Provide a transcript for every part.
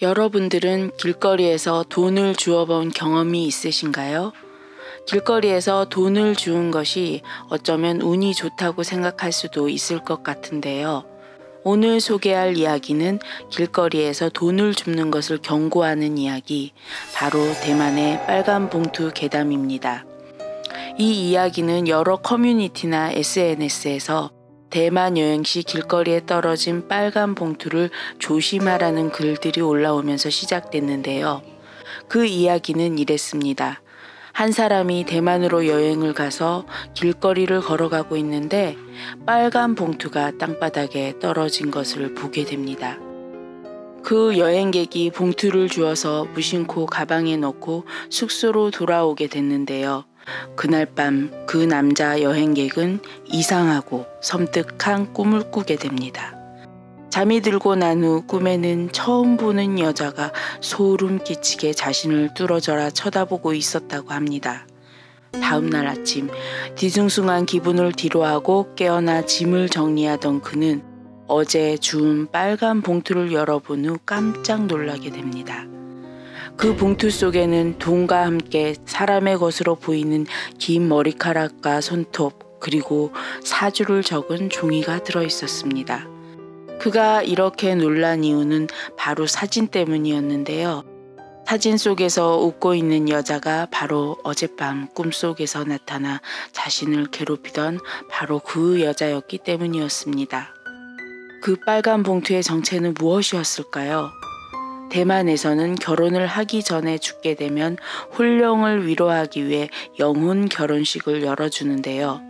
여러분들은 길거리에서 돈을 주워본 경험이 있으신가요? 길거리에서 돈을 주운 것이 어쩌면 운이 좋다고 생각할 수도 있을 것 같은데요. 오늘 소개할 이야기는 길거리에서 돈을 줍는 것을 경고하는 이야기, 바로 대만의 빨간 봉투 괴담입니다. 이 이야기는 여러 커뮤니티나 SNS에서 대만 여행 시 길거리에 떨어진 빨간 봉투를 조심하라는 글들이 올라오면서 시작됐는데요. 그 이야기는 이랬습니다. 한 사람이 대만으로 여행을 가서 길거리를 걸어가고 있는데 빨간 봉투가 땅바닥에 떨어진 것을 보게 됩니다. 그 여행객이 봉투를 주워서 무심코 가방에 넣고 숙소로 돌아오게 됐는데요. 그날 밤 그 남자 여행객은 이상하고 섬뜩한 꿈을 꾸게 됩니다. 잠이 들고 난 후 꿈에는 처음 보는 여자가 소름 끼치게 자신을 뚫어져라 쳐다보고 있었다고 합니다. 다음 날 아침 뒤숭숭한 기분을 뒤로하고 깨어나 짐을 정리하던 그는 어제 주운 빨간 봉투를 열어본 후 깜짝 놀라게 됩니다. 그 봉투 속에는 돈과 함께 사람의 것으로 보이는 긴 머리카락과 손톱, 그리고 사주를 적은 종이가 들어있었습니다. 그가 이렇게 놀란 이유는 바로 사진 때문이었는데요. 사진 속에서 웃고 있는 여자가 바로 어젯밤 꿈속에서 나타나 자신을 괴롭히던 바로 그 여자였기 때문이었습니다. 그 빨간 봉투의 정체는 무엇이었을까요? 대만에서는 결혼을 하기 전에 죽게 되면 혼령을 위로하기 위해 영혼 결혼식을 열어주는데요.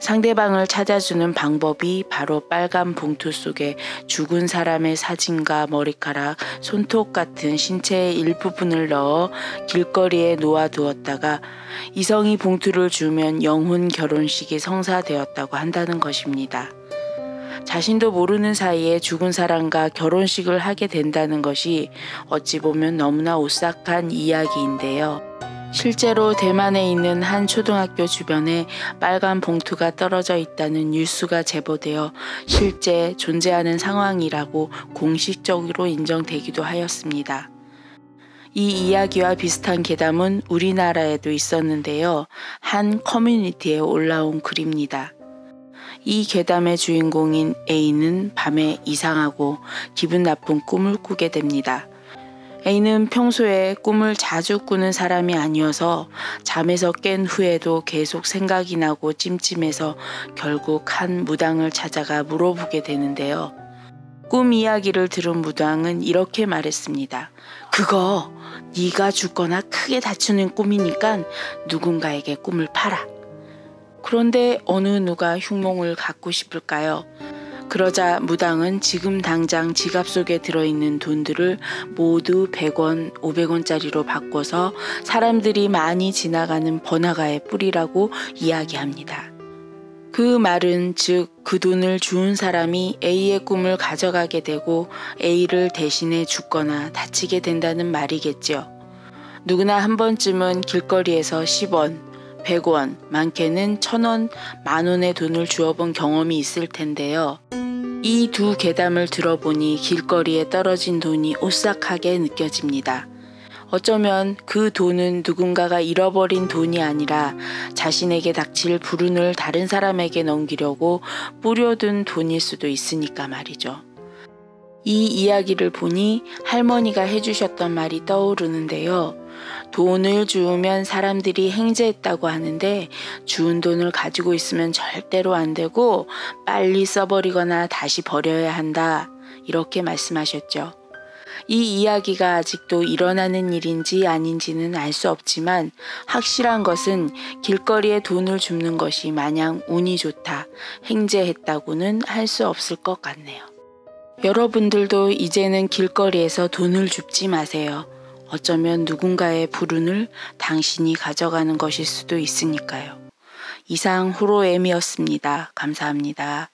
상대방을 찾아주는 방법이 바로 빨간 봉투 속에 죽은 사람의 사진과 머리카락, 손톱 같은 신체의 일부분을 넣어 길거리에 놓아두었다가 이성이 봉투를 주면 영혼 결혼식이 성사되었다고 한다는 것입니다. 자신도 모르는 사이에 죽은 사람과 결혼식을 하게 된다는 것이 어찌 보면 너무나 오싹한 이야기인데요. 실제로 대만에 있는 한 초등학교 주변에 빨간 봉투가 떨어져 있다는 뉴스가 제보되어 실제 존재하는 상황이라고 공식적으로 인정되기도 하였습니다. 이 이야기와 비슷한 괴담은 우리나라에도 있었는데요. 한 커뮤니티에 올라온 글입니다. 이 괴담의 주인공인 A는 밤에 이상하고 기분 나쁜 꿈을 꾸게 됩니다. A는 평소에 꿈을 자주 꾸는 사람이 아니어서 잠에서 깬 후에도 계속 생각이 나고 찜찜해서 결국 한 무당을 찾아가 물어보게 되는데요. 꿈 이야기를 들은 무당은 이렇게 말했습니다. 그거 네가 죽거나 크게 다치는 꿈이니까 누군가에게 꿈을 팔아. 그런데 어느 누가 흉몽을 갖고 싶을까요? 그러자 무당은 지금 당장 지갑 속에 들어있는 돈들을 모두 100원, 500원짜리로 바꿔서 사람들이 많이 지나가는 번화가에 뿌리라고 이야기합니다. 그 말은 즉 그 돈을 주운 사람이 A의 꿈을 가져가게 되고 A를 대신해 죽거나 다치게 된다는 말이겠죠. 누구나 한 번쯤은 길거리에서 10원, 100원, 많게는 1000원, 만원의 돈을 주워본 경험이 있을 텐데요. 이 두 괴담을 들어보니 길거리에 떨어진 돈이 오싹하게 느껴집니다. 어쩌면 그 돈은 누군가가 잃어버린 돈이 아니라 자신에게 닥칠 불운을 다른 사람에게 넘기려고 뿌려둔 돈일 수도 있으니까 말이죠. 이 이야기를 보니 할머니가 해주셨던 말이 떠오르는데요. 돈을 주우면 사람들이 행제했다고 하는데 주운 돈을 가지고 있으면 절대로 안 되고 빨리 써버리거나 다시 버려야 한다. 이렇게 말씀하셨죠. 이 이야기가 아직도 일어나는 일인지 아닌지는 알 수 없지만 확실한 것은 길거리에 돈을 줍는 것이 마냥 운이 좋다, 행제했다고는 할 수 없을 것 같네요. 여러분들도 이제는 길거리에서 돈을 줍지 마세요. 어쩌면 누군가의 불운을 당신이 가져가는 것일 수도 있으니까요. 이상 호로엠이었습니다. 감사합니다.